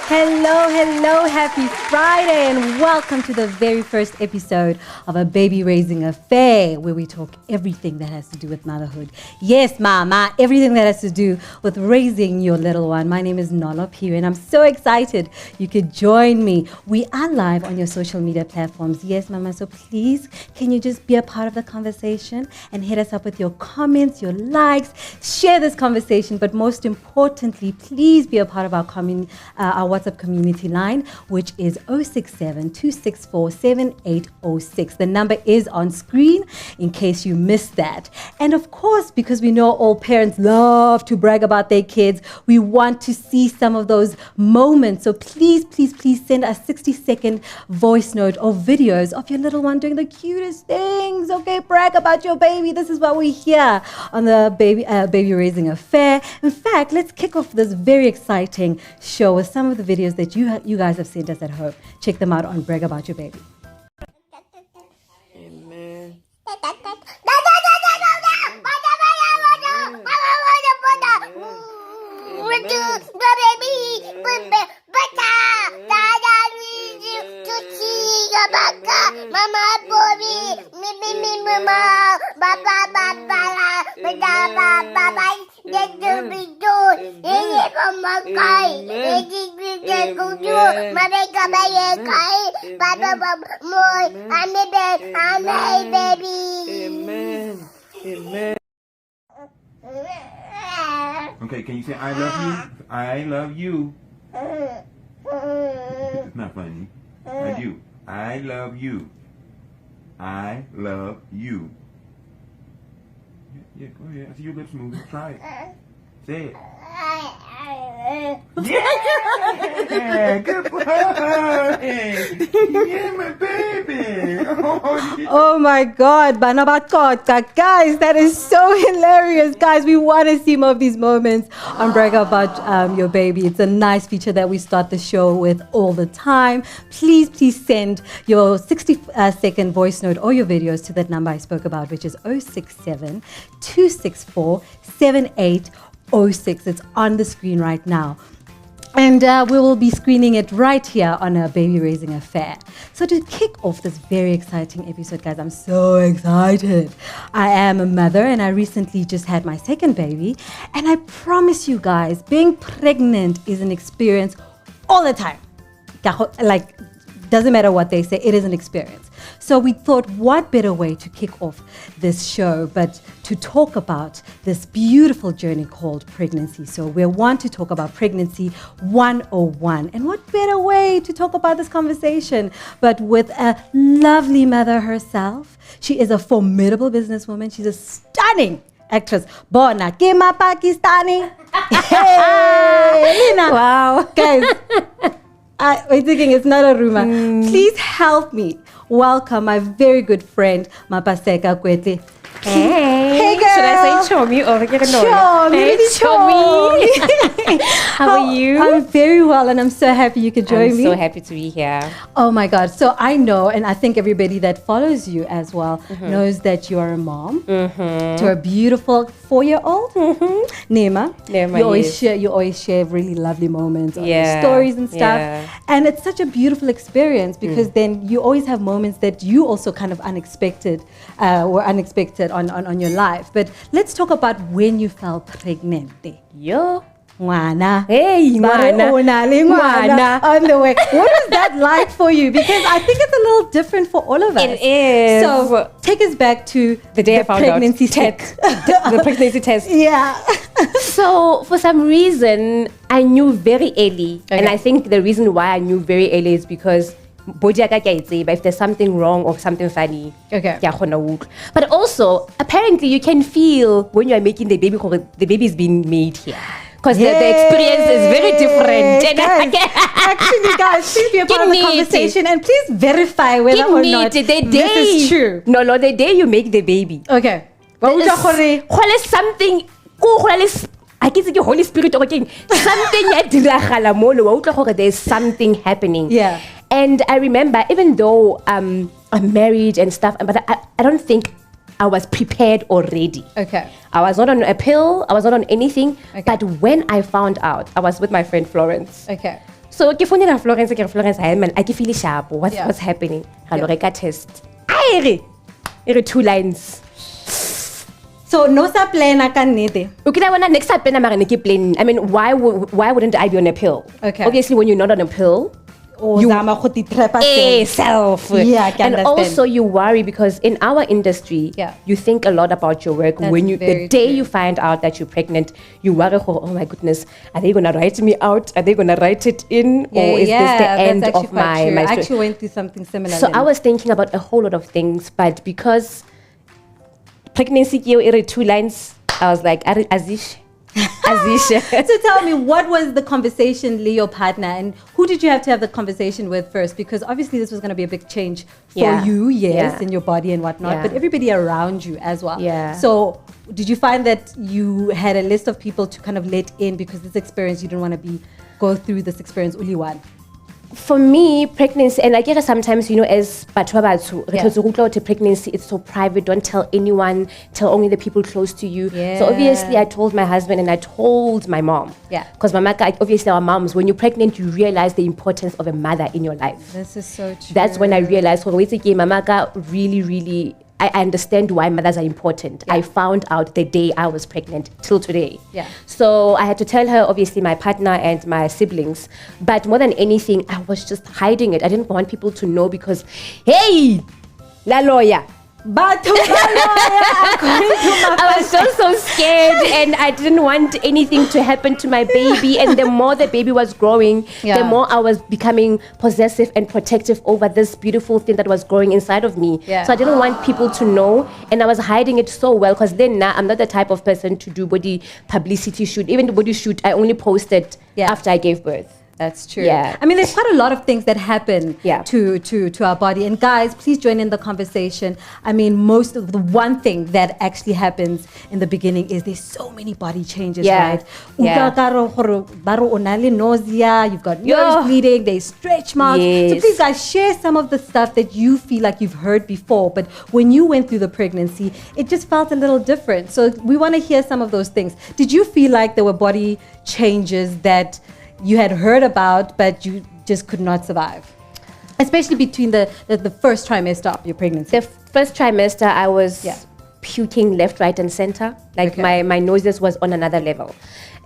Hello, happy Friday, and welcome to the very first episode of A Baby Raising Affair, where we talk everything that has to do with motherhood. Yes, mama, everything that has to do with raising your little one. My name is Nolo Phiri, and I'm so excited you could join me. We are live on your social media platforms. Yes, mama, so please, can you just be a part of the conversation and hit us up with your comments, your likes, share this conversation, but most importantly, please be a part of our WhatsApp community line, which is 067-264-7806. The number is on screen in case you missed that. And of course, because we know all parents love to brag about their kids, we want to see some of those moments. So please send us 60-second voice note or videos of your little one doing the cutest things. Okay, brag about your baby. This is what we hear on the Baby Raising Affair. In fact, let's kick off this very exciting show with some of the videos that you guys have sent us at home. Check them out on Brag About Your Baby. Amen. Amen. Okay, can you say I love you? I love you. It's not funny. I do. I love you. I love you. Yeah, go ahead. I see your lips moving. Try it. Say it. Yeah, good boy. Yeah, my baby. Oh my God, guys, that is so hilarious. Guys, we want to see more of these moments on Brag About Your Baby. It's a nice feature that we start the show with all the time. Please send your 60-second voice note or your videos to that number I spoke about, which is 067-264-7806. It's on the screen right now. And we will be screening it right here on A Baby Raising Affair. So to kick off this very exciting episode, guys, I'm so excited. I am a mother and I recently just had my second baby. And I promise you guys, being pregnant is an experience all the time. Like, doesn't matter what they say, it is an experience. So we thought, what better way to kick off this show but to talk about this beautiful journey called pregnancy. So we want to talk about pregnancy 101. And what better way to talk about this conversation but with a lovely mother herself. She is a formidable businesswoman. She's a stunning actress. Bona Kima Pakistani. Hey, Lina. Wow. Guys, we're thinking it's not a rumor. Please help me welcome my very good friend, Mapaseka Kwete. Hey girl. Should I say Chomi or Chomi? Hey Chomi. How are you? I'm very well and I'm so happy you could join me. I'm so happy to be here. Oh my God. So I know, and I think everybody that follows you as well knows that you are a mom to a beautiful 4-year-old. Nema. You always share really lovely moments of your stories and stuff. Yeah. And it's such a beautiful experience because then you always have moments that you also kind of were unexpected on your life. But let's talk about when you fell pregnant. Yo. Ngwana. Hey, ngwana. On the way. What was that like for you? Because I think it's a little different for all of us. It is. So take us back to the day I found pregnancy out. test. The pregnancy test. Yeah. So for some reason, I knew very early. Okay. And I think the reason why I knew very early is because but if there's something wrong or something funny, okay. But also, apparently you can feel when you are making the baby, the baby is being made here. Because the experience is very different. Actually, guys, please be a part of the conversation and please verify whether or not this is true. No, the day you make the baby. Okay. Something. I guess the Holy Spirit talking. There's something happening. Yeah. And I remember, even though I'm married and stuff, but I don't think I was prepared already. Okay. I was not on a pill. I was not on anything. Okay. But when I found out, I was with my friend Florence. Okay. So ke phone Florence, hey man, I feel sharp. What's happening? Hello, reka test. Ere 2 lines. So no sa plan akanete. Okay, when next time I'm plan. I mean, why wouldn't I be on a pill? Okay. Obviously, when you're not on a pill, you self. Yeah, I can and understand. also you worry because in our industry, you think a lot about your work. That's When the day true. you find out that you're pregnant, you worry, oh my goodness, are they gonna write me out? Are they gonna write it in, or is this the end of my I story? actually went through something similar. So I was thinking about a whole lot of things, but because pregnancy 2 lines, I was like, Azish. So tell me, what was the conversation, Leo partner, and who did you have to have the conversation with first? Because obviously this was going to be a big change for you, in your body and whatnot, but everybody around you as well. Yeah. So did you find that you had a list of people to kind of let in because this experience, you didn't want to go through this experience only one? For me, pregnancy, and I get sometimes, as pregnancy, it's so private. Don't tell anyone. Tell only the people close to you. Yeah. So obviously, I told my husband and I told my mom. Yeah. Because obviously our moms, when you're pregnant, you realize the importance of a mother in your life. This is so true. That's when I realized, mamaka really. I understand why mothers are important. I found out the day I was pregnant till today. Yeah. So I had to tell her, obviously, my partner and my siblings. But more than anything, I was just hiding it. I didn't want people to know because, hey, la lawyer. But I was so scared and I didn't want anything to happen to my baby. And the more the baby was growing, the more I was becoming possessive and protective over this beautiful thing that was growing inside of me. Yeah. So I didn't want people to know, and I was hiding it so well because then now I'm not the type of person to do body publicity shoot. Even the body shoot, I only posted after I gave birth. That's true. Yeah. I mean, there's quite a lot of things that happen to our body. And guys, please join in the conversation. I mean, most of the one thing that actually happens in the beginning is there's so many body changes, right? Nausea, you've got nose bleeding, there's stretch marks. So please, guys, share some of the stuff that you feel like you've heard before, but when you went through the pregnancy, it just felt a little different. So we want to hear some of those things. Did you feel like there were body changes that you had heard about, but you just could not survive? Especially between the first trimester of your pregnancy. The first trimester, I was puking left, right, and center. Like my noses was on another level.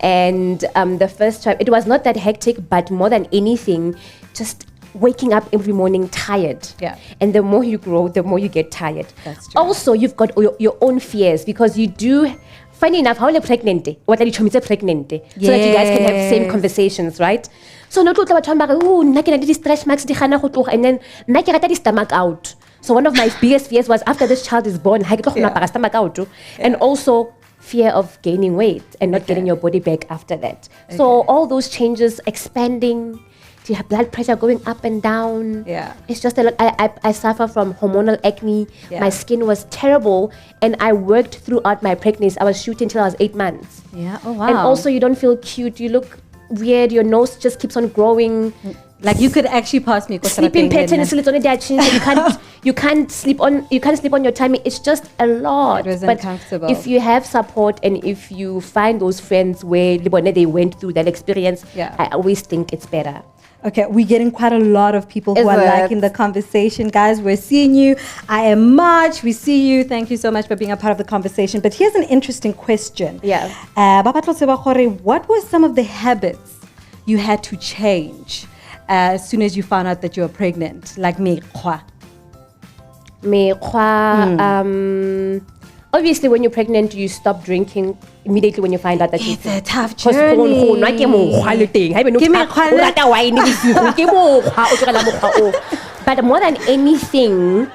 And the first time, it was not that hectic, but more than anything, just waking up every morning tired. Yeah. And the more you grow, the more you get tired. That's true. Also, you've got your own fears because you do. Funny enough, how are you pregnant? What are you pregnant? So that you guys can have same conversations, right? So no tla batho ba re nna ke na le stretch marks di gana go tloga, and then nna ke rata di stomach out. So one of my biggest fears was after this child is born, ha ke tlo gona para stomach out. And also fear of gaining weight and not getting your body back after that. So all those changes, expanding, you have blood pressure going up and down. Yeah. It's just a lot. I suffer from hormonal acne. Yeah. My skin was terrible. And I worked throughout my pregnancy. I was shooting till I was 8 months. Yeah. Oh, wow. And also you don't feel cute. You look weird. Your nose just keeps on growing. Like you could actually pass me. Sleeping pattern is little you can't sleep on your tummy. It's just a lot. It was but uncomfortable. if you have support and if you find those friends where they went through that experience, I always think it's better. Okay, we're getting quite a lot of people who are liking the conversation. Guys, we're seeing you. I am March. We see you. Thank you so much for being a part of the conversation. But here's an interesting question. Yeah. What were some of the habits you had to change as soon as you found out that you were pregnant? Like obviously, when you're pregnant, you stop drinking immediately when you find out that it's a tough journey. But more than anything,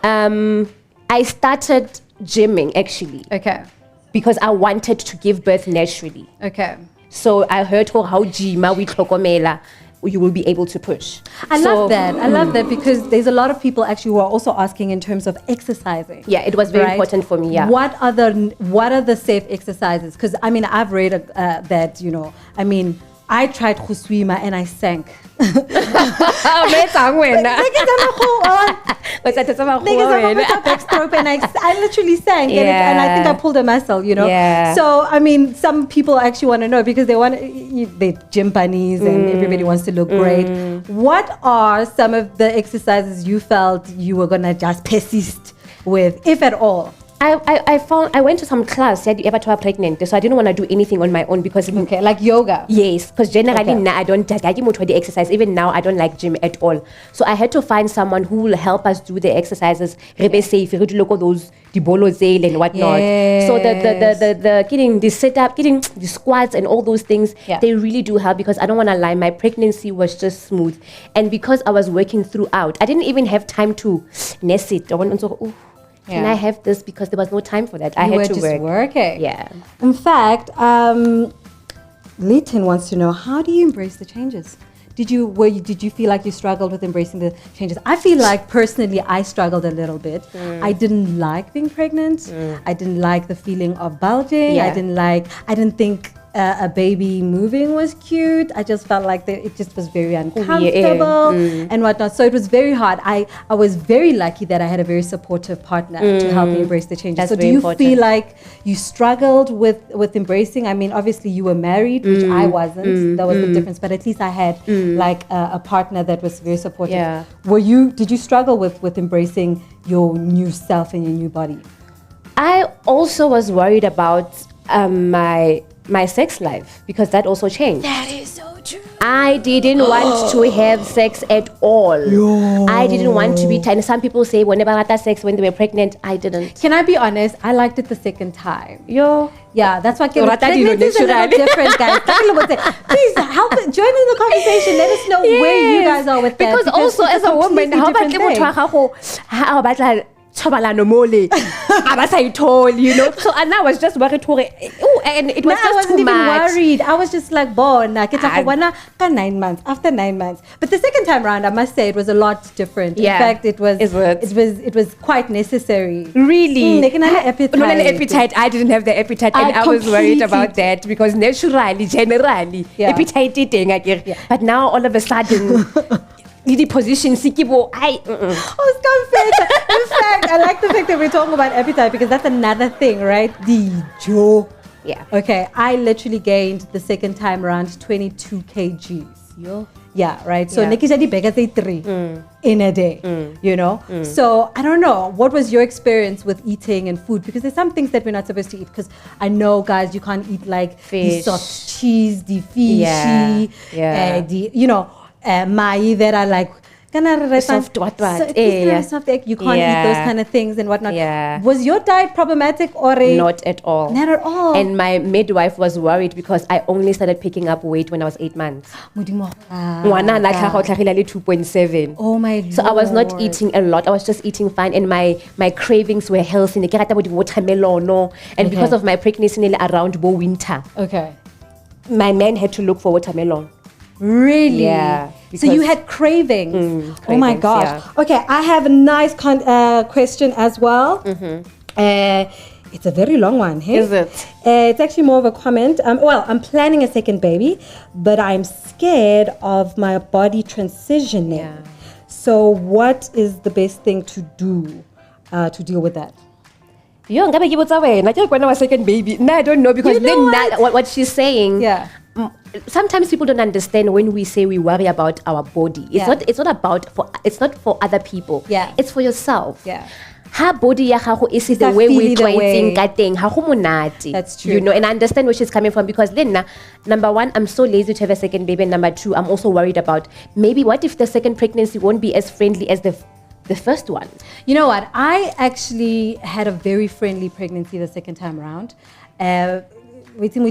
I started gymming actually. Okay. Because I wanted to give birth naturally. Okay. So I heard how jima we klokomela, you will be able to push. I love that because there's a lot of people actually who are also asking in terms of exercising. Yeah, it was very important for me. Yeah. What are the safe exercises? Because I mean, I've read that I tried to swim and I sank. But that's about Niggas are with our backstroke, and I literally sang, and I think I pulled a muscle, you know. Yeah. So I mean, some people actually want to know because they gym bunnies, and everybody wants to look great. What are some of the exercises you felt you were gonna just persist with, if at all? I went to some class said ever to pregnant, so I didn't want to do anything on my own because like yoga. Yes, because generally now I don't take the exercise. Even now I don't like gym at all. So I had to find someone who will help us do the exercises. Rebe safe, look at those the bolo zale and whatnot. So the getting the setup, getting the squats and all those things, they really do help because I don't want to lie, my pregnancy was just smooth, and because I was working throughout, I didn't even have time to nest it. I went on can I have this because there was no time for that. I had to just work. Working. Yeah. In fact, Leighton wants to know, how do you embrace the changes? Did you feel like you struggled with embracing the changes? I feel like personally I struggled a little bit. I didn't like being pregnant. I didn't like the feeling of bulging. Yeah. I didn't think a baby moving was cute. I just felt like it just was very uncomfortable and whatnot. So it was very hard. I was very lucky that I had a very supportive partner to help me embrace the changes. That's so do you feel like you struggled with embracing? I mean, obviously you were married, which I wasn't. That was the difference. But at least I had like a partner that was very supportive. Yeah. Did you struggle with embracing your new self and your new body? I also was worried about my sex life because that also changed. That is so true. I didn't want to have sex at all. I didn't want to be and some people say whenever I had sex when they were pregnant, I didn't. Can I be honest? I liked it the second time. Yeah, that's why pregnancy is a little different, guys. Please help join in the conversation. Let us know where you guys are with that. Because also as a woman, how about you know, so and I was just worried and it was just I wasn't too even much. worried. I was just like, 9 months after 9 months. But the second time round, I must say it was a lot different. Yeah. In fact, it was quite necessary. Really? Appetite. I didn't have the appetite, and I was worried about that because generally appetite eating again. But now all of a sudden the position In fact, I like the fact that we're talking about appetite because that's another thing, right? The jaw. Yeah. Okay, I literally gained the second time around 22 kgs. Yeah, right. So Nikki said he say 3 in a day, you know. So I don't know. What was your experience with eating and food? Because there's some things that we're not supposed to eat. Because I know, guys, you can't eat like the soft cheese, the fishy, mai that are like soft soft egg. You can't eat those kind of things and whatnot. Yeah. Was your diet problematic or not at all? Not at all. And my midwife was worried because I only started picking up weight when I was 8 months. 2.7. Oh my Lord. So I was not eating a lot. I was just eating fine, and my cravings were healthy. And because of my pregnancy nearly around winter, my man had to look for watermelon. Really? Yeah. So you had cravings. Oh my gosh. Yeah. Okay, I have a nice question as well. It's a very long one. Hey? Is it? It's actually more of a comment. I'm planning a second baby, but I'm scared of my body transitioning. Yeah. So what is the best thing to do to deal with that? When I was second baby. No, I don't know because you know what she's saying. Yeah. Sometimes people don't understand when we say we worry about our body. It's not for other people. Yeah. It's for yourself. Yeah. Her body ya gago is the way we trying ka teng ha go monate. That's true. You know, and I understand where she's coming from because then number one, I'm so lazy to have a second baby, and number two, I'm also worried about maybe what if the second pregnancy won't be as friendly as the first one. You know what? I actually had a very friendly pregnancy the second time around. To be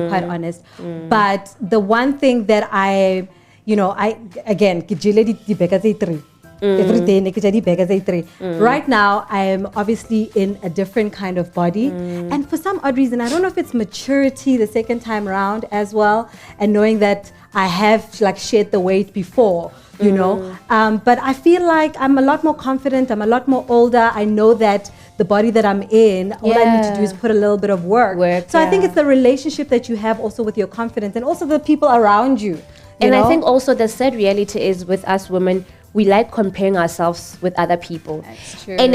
quite honest. But the one thing that I again, every day, right now, I am obviously in a different kind of body. And for some odd reason, I don't know if it's maturity the second time around as well, and knowing that I have like shared the weight before, you know. But I feel like I'm a lot more confident. I'm a lot more older. I know that the body that I'm in, all I need to do is put a little bit of work. So I think it's the relationship that you have also with your confidence and also the people around you. And I think also the sad reality is with us women, we like comparing ourselves with other people. That's true. And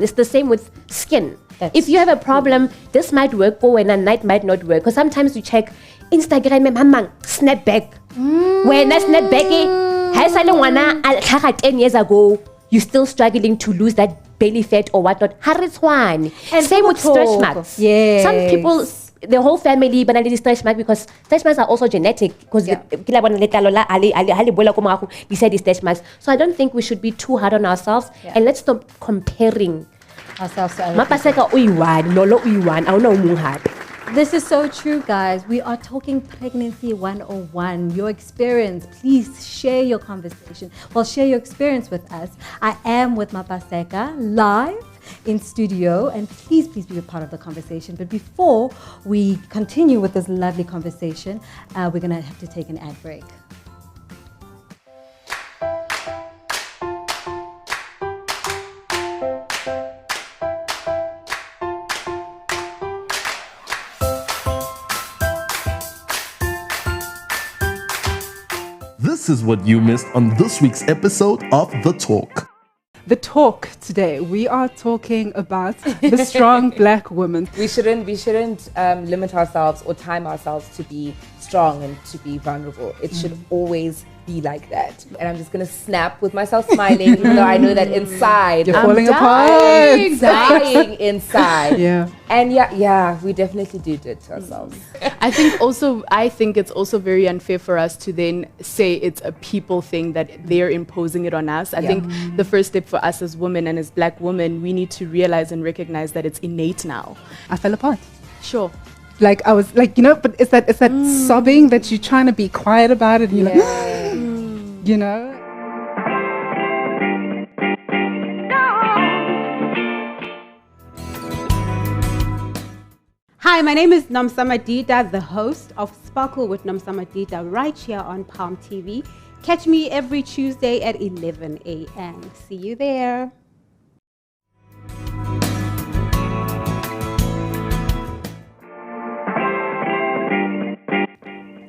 it's the same with skin. If you have a problem, this might work for when a night might not work. Because sometimes you check Instagram, mamang snap back. When I snap back, 10 years ago, you're still struggling to lose that belly fat or whatnot. And same with stretch marks. Yes. Some people, the whole family banally stretch marks because stretch marks are also genetic. Because stretch marks. So I don't think we should be too hard on ourselves and let's stop comparing ourselves to other people. This is so true, guys. We are talking pregnancy 101. Your experience. Please share your conversation. Well, share your experience with us. I am with Mapaseka live in studio, and please be a part of the conversation. But before we continue with this lovely conversation, we're going to have to take an ad break. This is what you missed on this week's episode of The Talk. The Talk today, we are talking about the strong black woman. We shouldn't limit ourselves or time ourselves to be strong and to be vulnerable. It should always be like that. And I'm just gonna snap with myself smiling, even though I know that inside You're I'm falling dying, apart. dying inside. Yeah. And we definitely do it to ourselves. I think it's also very unfair for us to then say it's a people thing that they're imposing it on us. I think the first step for us as women and as black women, we need to realize and recognize that it's innate now. I fell apart. Sure. Like I was like, but it's that sobbing that you're trying to be quiet about it and you're like, Hi, my name is Nomsama Dida, the host of Sparkle with Nomsama Dida right here on Palm TV. Catch me every Tuesday at 11 a.m. See you there.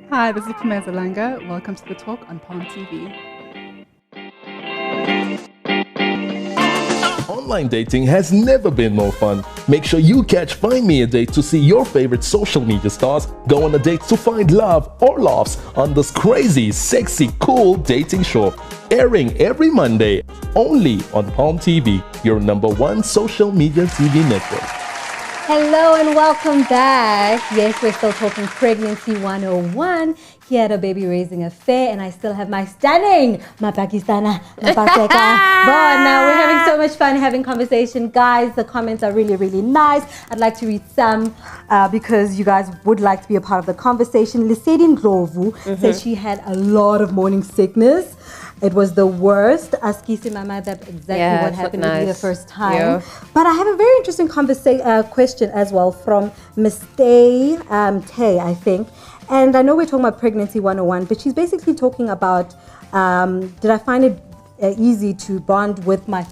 Hi, this is Palesa Haijie. Welcome to The Talk on Palm TV. Online dating has never been more fun. Make sure you catch Find Me a Date to see your favorite social media stars go on a date to find love or laughs on this crazy, sexy, cool dating show. Airing every Monday, only on Palm TV, your #1 social media TV network. Hello and welcome back. Yes, we're still talking pregnancy 101 here at a baby raising affair, and I still have my stunning Mapakistana Mapaseka. Now we're having so much fun having conversation. Guys, the comments are really, really nice. I'd like to read some because you guys would like to be a part of the conversation. Lisedin Glovu says she had a lot of morning sickness. It was the worst. Askisi Mama, that's exactly what happened to me the first time. Yeah. But I have a very interesting question as well from Miss Tay, I think. And I know we're talking about pregnancy 101, but she's basically talking about, did I find it easy to bond with my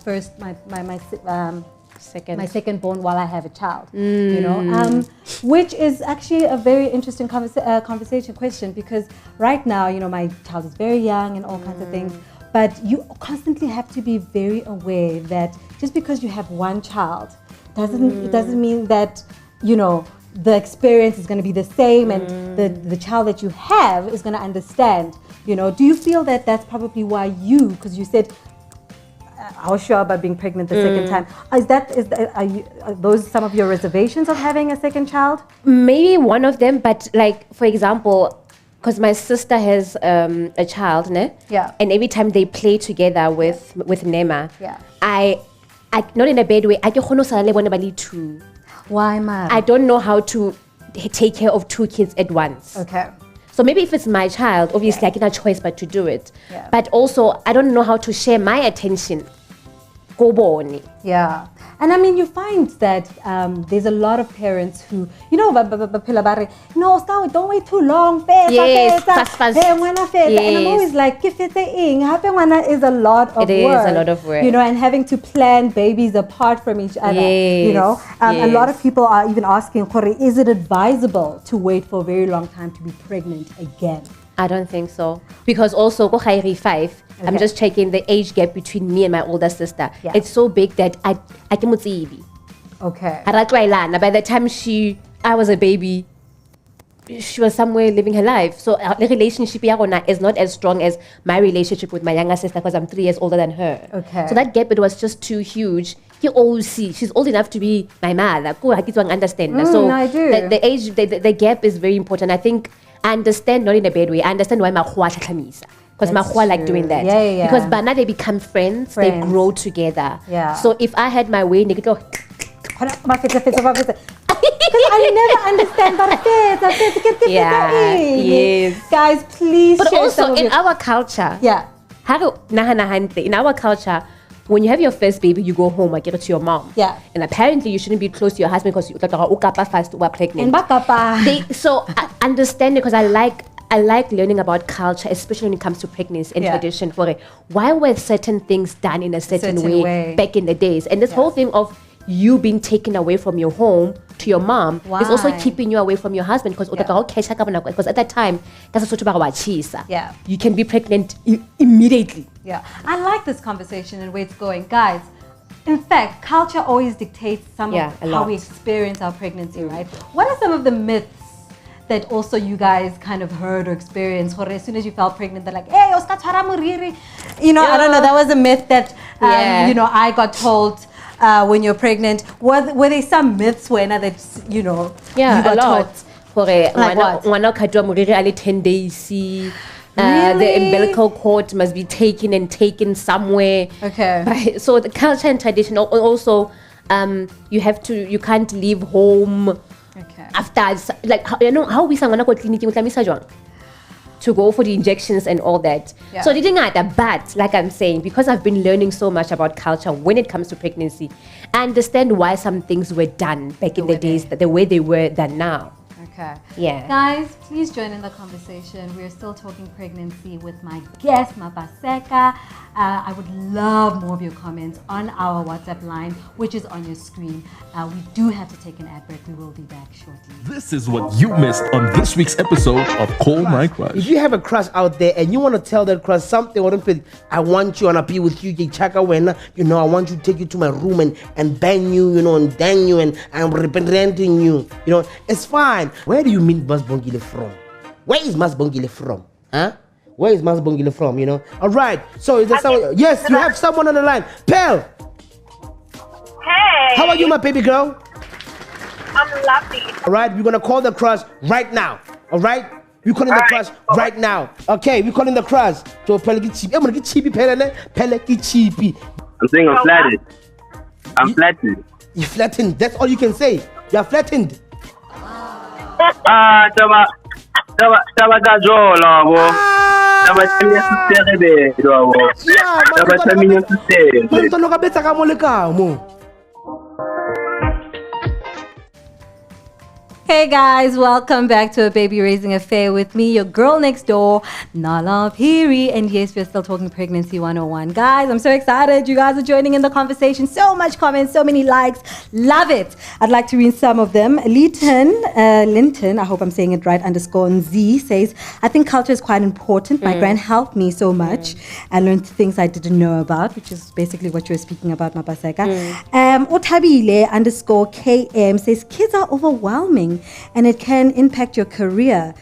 second born while I have a child, which is actually a very interesting conversation question, because right now, my child is very young and all kinds of things, but you constantly have to be very aware that just because you have one child it doesn't mean that, the experience is going to be the same and the child that you have is going to understand, Do you feel that that's probably why because you said, I was sure about being pregnant the second time. Are those some of your reservations of having a second child? Maybe one of them, but like, for example, because my sister has a child, ne? Yeah. And every time they play together with Nema, I not in a bad way, I don't two. Why, ma? I don't know how to take care of two kids at once. Okay. So maybe if it's my child, obviously I get no choice but to do it. Yeah. But also, I don't know how to share my attention. Yeah. And I mean, you find that there's a lot of parents who, no, don't wait too long. Yes, fast. And I'm always like, is a lot of work. It is a lot of work. And having to plan babies apart from each other. Yes. A lot of people are even asking, is it advisable to wait for a very long time to be pregnant again? I don't think so. Because also, go Khairi 5, I'm just checking the age gap between me and my older sister. Yeah. It's so big that I can mutsi. Okay. By the time I was a baby, she was somewhere living her life. So the relationship is not as strong as my relationship with my younger sister because I'm 3 years older than her. Okay. So that gap, it was just too huge. She's old enough to be my mother. Understand. So I do. The age, the gap is very important. I think I understand, not in a bad way. I understand why Mahua Tlamisa. Because Mahua like doing that. Yeah. Because Bana, they become friends, they grow together. Yeah. So if I had my way, they could go, Because I never understand Barfeta. Yeah, yes. Guys, please But share also some of in your- our culture, Yeah. in our culture, when you have your first baby, you go home, give it to your mom. Yeah. And apparently you shouldn't be close to your husband because you ukapa fast, you are pregnant. And bakapa. So I understand it because I like learning about culture, especially when it comes to pregnancy and Yeah. tradition. For it. Why were certain things done in a certain way back in the days? And this whole thing of you being taken away from your home to your mom is also Why? keeping you away from your husband because at that time, Yeah. you can be pregnant immediately. Yeah, I like this conversation and where it's going. Guys, in fact, culture always dictates some Yeah, of a how lot. we experience our pregnancy, right? What are some of the myths that also you guys kind of heard or experienced? Or as soon as you felt pregnant, they're like, hey, Oscar tshwara moriri. You know, I don't know, that was a myth that, Yeah. you know, I got told when you're pregnant. Were there some myths when that, you know, Yeah, you got a lot. told? Like what? ngwana khatwa moriri a le 10 days. Really? The umbilical cord must be taken somewhere. Okay. So the culture and tradition also, you can't leave home Okay. after, like, how we sang go clinic to go for the injections and all that. Yeah. So but like I'm saying, because I've been learning so much about culture when it comes to pregnancy, I understand why some things were done back in the days, the way they were done now. Okay. Yeah. Guys, please join in the conversation. We're still talking pregnancy with my guest, Mapaseka. I would love more of your comments on our WhatsApp line, which is on your screen. We do have to take an ad break. We will be back shortly. This is what you missed on this week's episode of Call My Crush. If you have a crush out there and you want to tell that crush something, I want you and be with you, I want you to take you to my room and bang you, and dang you and I'm representing you, it's fine. Where do you meet Mas Bongile from? Where is Mas Bongile from? Huh? Where is Mas Bongile from, All right. So is there someone? Yes, you have someone on the line. Pell. Hey. How are you, my baby girl? I'm lovely. All right, we're going to call the crush right now. All right? We're calling the crush right now. Okay, we're calling the crush. So, I'm saying I'm flattered. I'm flattered. You're flattened. That's all you can say. You're flattened. Taba kajola bo. Taba tsheminya setere bo. Taba tsheminya setere. Mantolo ka betsa ka mo le ka mo. Hey guys, welcome back to A Baby Raising Affair with me, your girl next door, Nolo Phiri. And yes, we're still talking Pregnancy 101. Guys, I'm so excited. You guys are joining in the conversation. So much comments, so many likes. Love it. I'd like to read some of them. Linton, I hope I'm saying it right, _Z says, I think culture is quite important. My gran helped me so much. I learned things I didn't know about, which is basically what you were speaking about, Mapaseka. Otabile _KM says, kids are overwhelming and it can impact your career,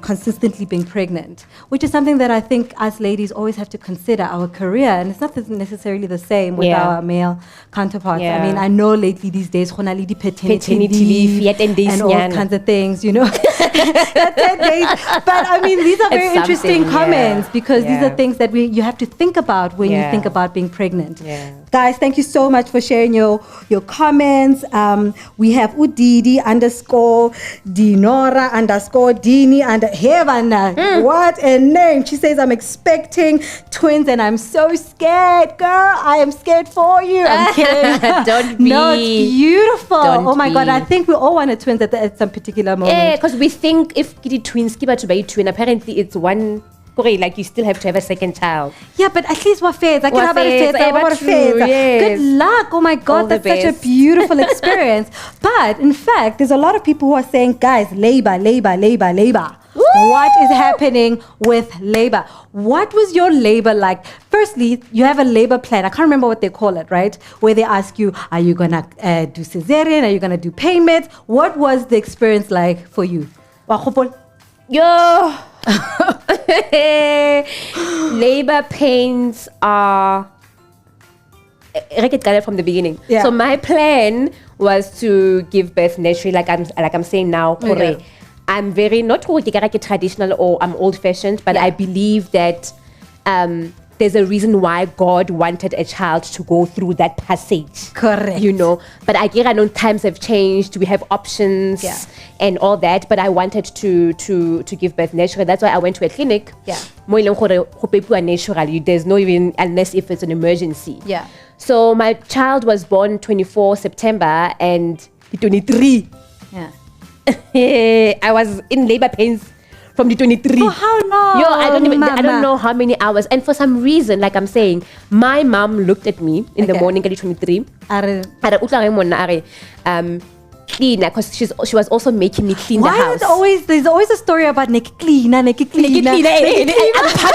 consistently being pregnant, which is something that I think us ladies always have to consider, our career. And it's not necessarily the same with our male counterparts. I mean, I know lately these days, paternity leave and all kinds of things, That's 10 days. But I mean, these are very interesting comments because these are things that you have to think about when you think about being pregnant. Guys, thank you so much for sharing your comments. We have Udidi _Dinora _Dini Hevana. What a name. She says, I'm expecting twins and I'm so scared. Girl, I am scared for you. I'm kidding. Don't be. No, it's beautiful. Don't my God. I be. think we all wanted twins at some particular moment. Yeah, because we think if kitty twins, kiba to buy twin, apparently it's one. Like you still have to have a second child. Yeah, but at least what phase? What phase? Good luck. Oh my God, All the that's such a best. beautiful experience. But in fact, there's a lot of people who are saying, guys, labor. Woo! what is happening with labor? What was your labor like? Firstly, you have a labor plan. I can't remember what they call it, right? Where they ask you, are you going to do cesarean? Are you going to do pain meds? What was the experience like for you? Yo! Labor pains are... I get it from the beginning. Yeah. So my plan was to give birth naturally, like I'm saying now. Okay. I'm very not traditional or I'm old-fashioned, but I believe that there's a reason why God wanted a child to go through that passage. Correct. You know, but I know times have changed. We have options and all that. But I wanted to give birth naturally. That's why I went to a clinic. Yeah. There's no even, unless if it's an emergency. Yeah. So my child was born 24 September and 23. Yeah. I was in labor pains from the 23. For how long? Yo, I don't know how many hours. And for some reason, like I'm saying, my mom looked at me in the morning at 23. Cleaner, because she was also making me clean the house. There's always a story about Nikki cleaner. I'm part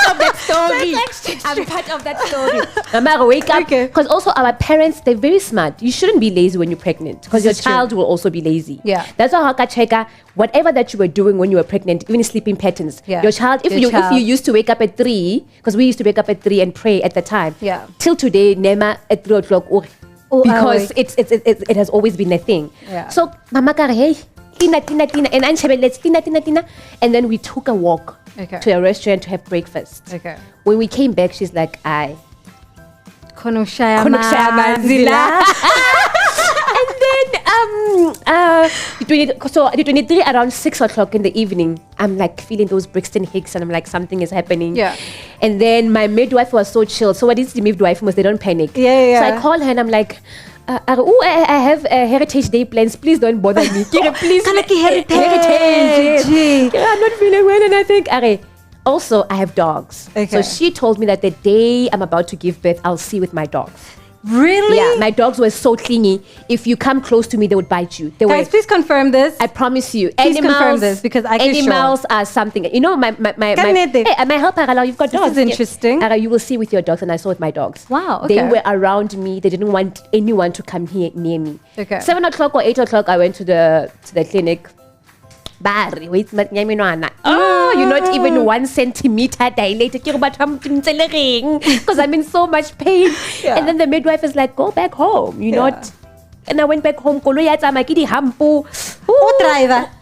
of that story. I'm part of that story. Mama, wake up. Because also our parents, they're very smart. You shouldn't be lazy when you're pregnant because your child will also be lazy. Yeah. That's why Cheka, whatever that you were doing when you were pregnant, even sleeping patterns, your child, if you used to wake up at 3, because we used to wake up at 3 and pray at the time. Yeah. Till today, Nema at 3 o'clock. Because it has always been a thing. Yeah. So mama kare, hey, tina, and let's tina. And then we took a walk to a restaurant to have breakfast. Okay. When we came back, she's like, "Aye, Kono shaya mazila." And then the 23 around 6 o'clock in the evening, I'm like feeling those Brixton Hicks and I'm like something is happening. Yeah. And then my midwife was so chill. So what is the midwife was they don't panic. Yeah. So I call her and I'm like, I have Heritage Day plans. Please don't bother me. Please. Heritage. I'm not feeling well and I think, also I have dogs. Okay. So she told me that the day I'm about to give birth, I'll see with my dogs. Really? Yeah, my dogs were so clingy. If you come close to me, they would bite you. Guys, please confirm this. I promise you. Please confirm this because I can Animals are something. You know, my helper, you've got dogs. This is interesting. You will see with your dogs, and I saw with my dogs. Wow, okay. They were around me. They didn't want anyone to come here near me. Okay. 7 o'clock or 8 o'clock, I went to the clinic. You're not even 1 centimeter dilated because I'm in so much pain. And then the midwife is like, go back home. You're not. And I went back home. Driver.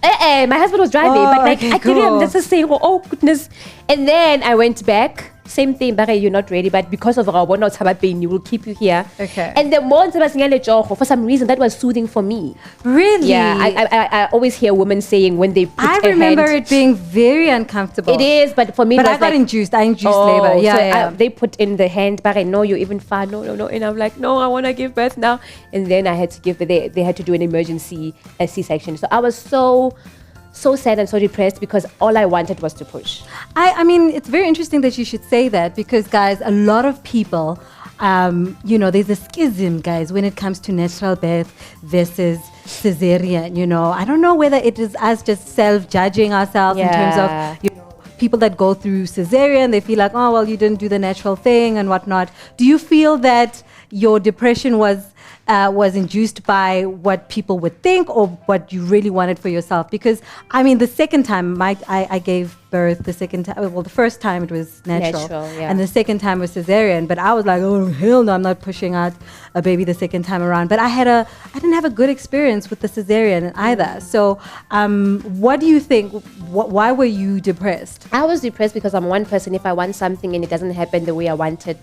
My husband was driving, but like I couldn't. That's just saying, oh goodness. And then I went back. Same thing, but you're not ready. But because of our pain, you will keep you here. Okay. And the more for some reason that was soothing for me. Really? Yeah. I always hear women saying when they put I remember it being very uncomfortable. It is, but for me, but I got induced. I induced labor. Yeah. They put in the hand, but I know you're even far. No. And I'm like, no, I want to give birth now. And then I had to give birth. They had to do an emergency C-section. So I was so sad and so depressed because all I wanted was to push. I mean, it's very interesting that you should say that because, guys, a lot of people, there's a schism, guys, when it comes to natural birth versus cesarean. I don't know whether it is us just self-judging ourselves in terms of, people that go through cesarean, they feel like, oh, well, you didn't do the natural thing and whatnot. Do you feel that your depression was induced by what people would think or what you really wanted for yourself? Because, I mean, the second time I gave birth, the first time it was natural and the second time was cesarean, but I was like, oh, hell no, I'm not pushing out a baby the second time around. But I didn't have a good experience with the cesarean either. So what do you think? Why were you depressed? I was depressed because I'm one person. If I want something and it doesn't happen the way I wanted,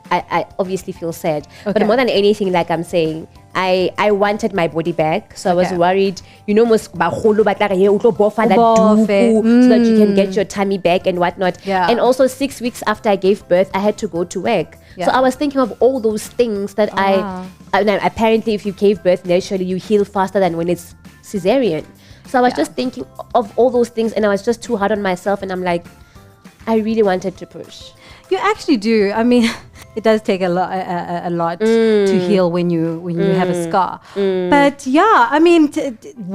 I obviously feel sad. Okay. But more than anything, like I'm saying, I wanted my body back. So I was worried, so that you can get your tummy back and whatnot. Yeah. And also 6 weeks after I gave birth, I had to go to work. Yeah. So I was thinking of all those things that apparently if you gave birth naturally, you heal faster than when it's cesarean. So I was just thinking of all those things and I was just too hard on myself and I'm like, I really wanted to push. You actually do. I mean, it does take a lot to heal when you have a scar. But yeah, I mean,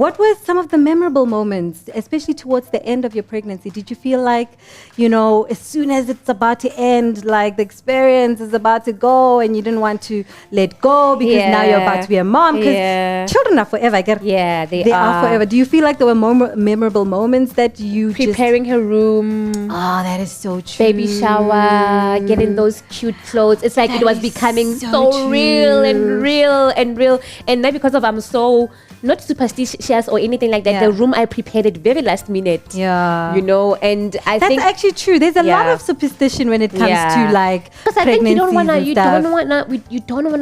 what were some of the memorable moments, especially towards the end of your pregnancy? Did you feel like, you know, as soon as it's about to end, like the experience is about to go and you didn't want to let go because now you're about to be a mom? Because children are forever. Yeah, they are forever. Do you feel like there were memorable moments that you preparing her room? Oh, that is so true. Baby shower, getting those cute clothes. It's like it was becoming so real and real and real. And now because of I'm so not superstitious or anything like that, the room I prepared it very last minute. Yeah. You know, and I think that's actually true. There's a lot of superstition when it comes to like because I think you don't wanna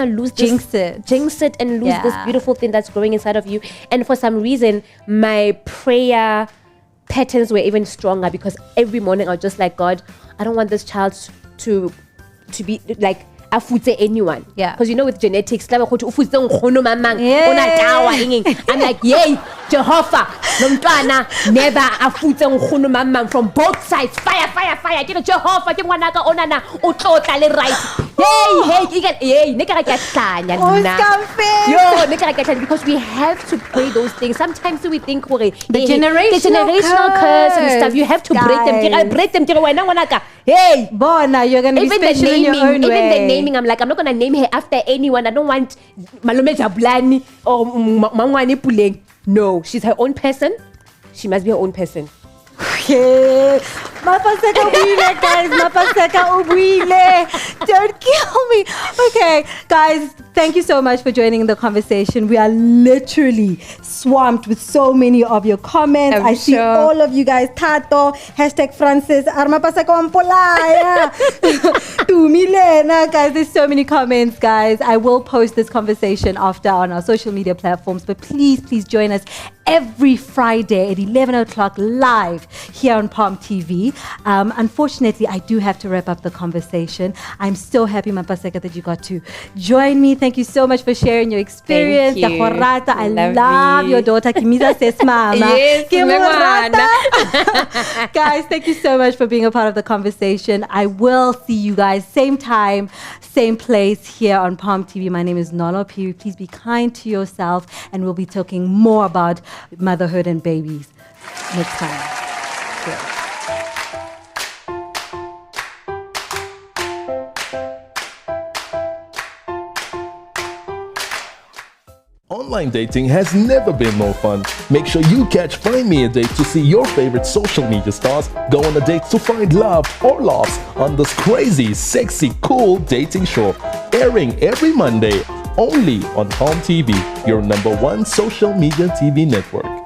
lose jinx it and lose this beautiful thing that's growing inside of you. And for some reason, my prayer patterns were even stronger because every morning I was just like, God, I don't want this child to be like afutse anyone. Yeah. Because you know with genetics, I'm like, yay, Jehovah, never afutse mamma from both sides. Fire. Get a Jehovah, get one onana, right. Hey, because we have to pray those things. Sometimes we think the generational curse and stuff. You have to break them. Hey, Bona, you're gonna be special in your own way. Even the naming, I'm like, I'm not gonna name her after anyone. I don't want Malome Jablani or Mangwani Puleng. No, she's her own person. She must be her own person. Mapaseka ubuile, guys. Mapaseka ubuile. Don't kill me. Okay, guys, thank you so much for joining the conversation. We are literally swamped with so many of your comments. I see all of you guys. Tato, #Francis, Armapaseka Wampolaya, Tumilena. Guys, there's so many comments, guys. I will post this conversation after on our social media platforms, but please join us every Friday at 11 o'clock live here on Palm TV. Unfortunately, I do have to wrap up the conversation. I'm so happy, Mapaseka, that you got to join me. Thank you so much for sharing your experience. Thank you. I love your daughter. Kimiza says mama. Yes, guys, thank you so much for being a part of the conversation. I will see you guys same time, same place here on Palm TV. My name is Nolo Phiri. Please be kind to yourself, and we'll be talking more about motherhood and babies next time. Cheers. Online dating has never been more fun. Make sure you catch Find Me a Date to see your favorite social media stars go on a date to find love or laughs on this crazy, sexy, cool dating show. Airing every Monday only on Palm TV, your #1 social media TV network.